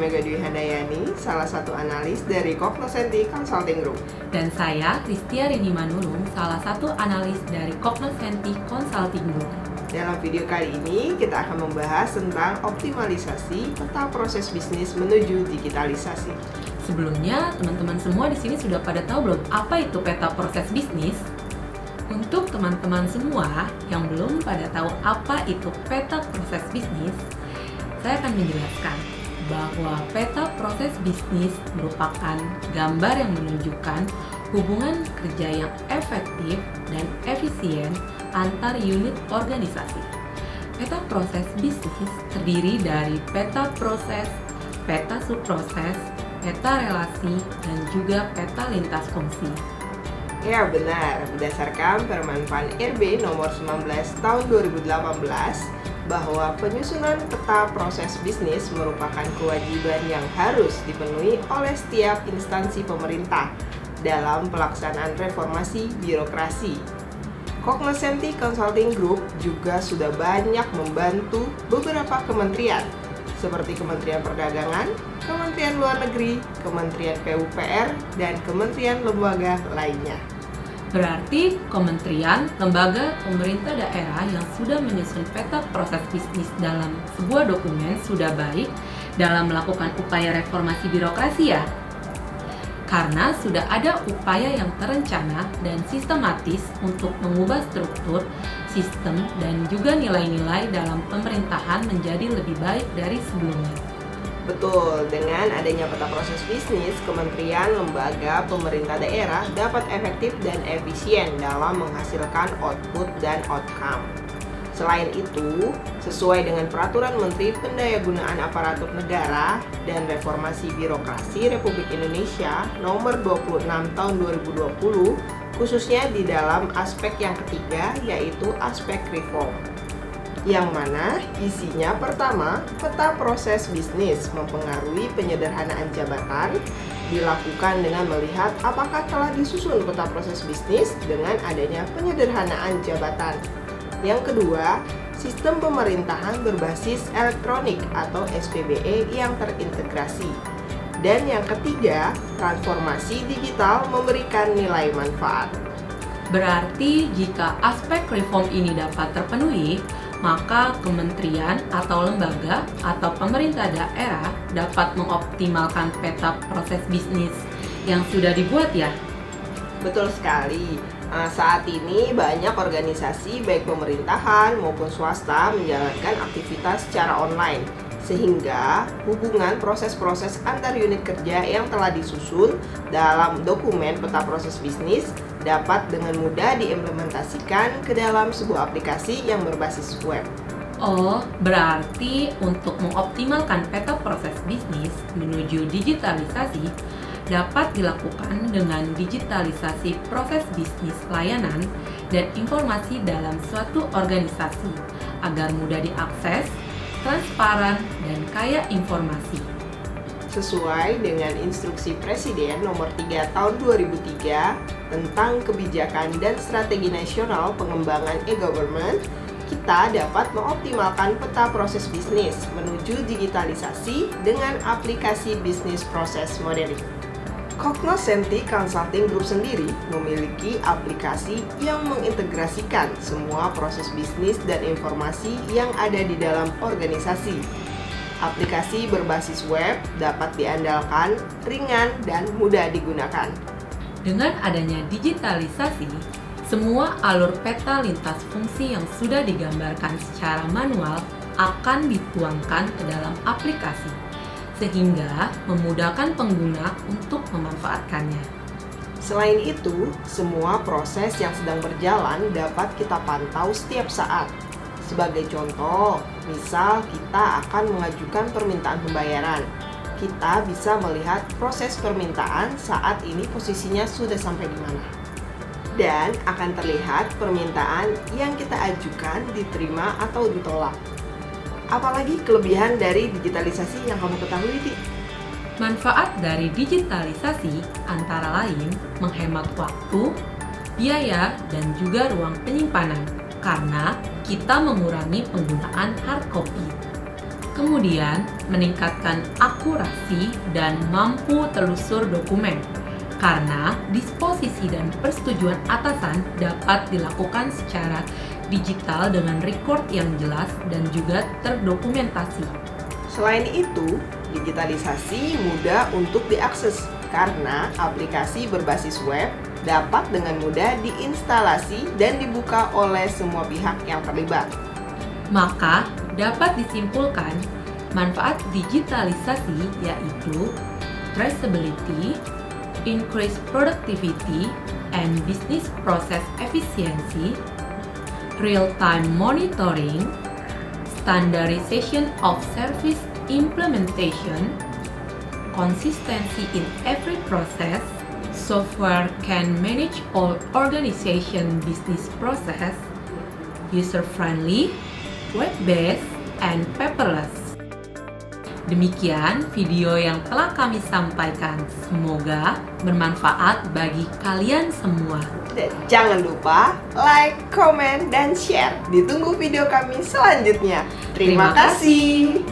Mega Dwi Handayani, salah satu analis dari Cognoscenti Consulting Group. Dan saya, Ristia Rini Manurung, salah satu analis dari Cognoscenti Consulting Group. Dalam video kali ini, kita akan membahas tentang optimalisasi peta proses bisnis menuju digitalisasi. Sebelumnya, teman-teman semua di sini sudah pada tahu belum apa itu peta proses bisnis? Untuk teman-teman semua yang belum pada tahu apa itu peta proses bisnis, saya akan menjelaskan bahwa peta proses bisnis merupakan gambar yang menunjukkan hubungan kerja yang efektif dan efisien antar unit organisasi. Peta proses bisnis terdiri dari peta proses, peta subproses, peta relasi, dan juga peta lintas fungsi. Ya benar, berdasarkan Permen Pan RB nomor 19 tahun 2018, bahwa penyusunan peta proses bisnis merupakan kewajiban yang harus dipenuhi oleh setiap instansi pemerintah dalam pelaksanaan reformasi birokrasi. Cognoscenti Consulting Group juga sudah banyak membantu beberapa kementerian seperti Kementerian Perdagangan, Kementerian Luar Negeri, Kementerian PUPR, dan kementerian lembaga lainnya. Berarti kementerian, lembaga, pemerintah daerah yang sudah menyusun peta proses bisnis dalam sebuah dokumen sudah baik dalam melakukan upaya reformasi birokrasi ya? Karena sudah ada upaya yang terencana dan sistematis untuk mengubah struktur, sistem, dan juga nilai-nilai dalam pemerintahan menjadi lebih baik dari sebelumnya. Betul, dengan adanya peta proses bisnis, kementerian, lembaga, pemerintah daerah dapat efektif dan efisien dalam menghasilkan output dan outcome. Selain itu, sesuai dengan Peraturan Menteri Pendayagunaan Aparatur Negara dan Reformasi Birokrasi Republik Indonesia Nomor 26 Tahun 2020, khususnya di dalam aspek yang ketiga, yaitu aspek reform. Yang mana isinya pertama, peta proses bisnis mempengaruhi penyederhanaan jabatan, dilakukan dengan melihat apakah telah disusun peta proses bisnis dengan adanya penyederhanaan jabatan. Yang kedua, sistem pemerintahan berbasis elektronik atau SPBE yang terintegrasi. Dan yang ketiga, transformasi digital memberikan nilai manfaat. Berarti jika aspek reform ini dapat terpenuhi, maka kementerian atau lembaga atau pemerintah daerah dapat mengoptimalkan peta proses bisnis yang sudah dibuat ya? Betul sekali. Saat ini banyak organisasi baik pemerintahan maupun swasta menjalankan aktivitas secara online, sehingga hubungan proses-proses antar unit kerja yang telah disusun dalam dokumen peta proses bisnis dapat dengan mudah diimplementasikan ke dalam sebuah aplikasi yang berbasis web. Oh, berarti untuk mengoptimalkan peta proses bisnis menuju digitalisasi dapat dilakukan dengan digitalisasi proses bisnis layanan dan informasi dalam suatu organisasi agar mudah diakses, transparan, dan kaya informasi. Sesuai dengan instruksi Presiden nomor 3 tahun 2003 tentang kebijakan dan strategi nasional pengembangan e-government, kita dapat mengoptimalkan peta proses bisnis menuju digitalisasi dengan aplikasi bisnis proses modeling. Cognoscenti Consulting Group sendiri memiliki aplikasi yang mengintegrasikan semua proses bisnis dan informasi yang ada di dalam organisasi. Aplikasi berbasis web dapat diandalkan, ringan, dan mudah digunakan. Dengan adanya digitalisasi, semua alur peta lintas fungsi yang sudah digambarkan secara manual akan dituangkan ke dalam aplikasi, sehingga memudahkan pengguna untuk memanfaatkannya. Selain itu, semua proses yang sedang berjalan dapat kita pantau setiap saat. Sebagai contoh, misal kita akan mengajukan permintaan pembayaran. Kita bisa melihat proses permintaan saat ini posisinya sudah sampai di mana. Dan akan terlihat permintaan yang kita ajukan diterima atau ditolak. Apalagi kelebihan dari digitalisasi yang kamu ketahui, Ti? Manfaat dari digitalisasi antara lain menghemat waktu, biaya, dan juga ruang penyimpanan karena kita mengurangi penggunaan hard copy. Kemudian, meningkatkan akurasi dan mampu telusur dokumen. Karena disposisi dan persetujuan atasan dapat dilakukan secara digital dengan record yang jelas dan juga terdokumentasi. Selain itu, digitalisasi mudah untuk diakses karena aplikasi berbasis web dapat dengan mudah diinstalasi dan dibuka oleh semua pihak yang terlibat. Maka, dapat disimpulkan manfaat digitalisasi yaitu traceability, increase productivity and business process efficiency, real-time monitoring, standardization of service implementation, consistency in every process, software can manage all organization business process, user-friendly, web-based, and paperless. Demikian video yang telah kami sampaikan. Semoga bermanfaat bagi kalian semua. Dan jangan lupa like, comment, dan share. Ditunggu video kami selanjutnya. Terima kasih.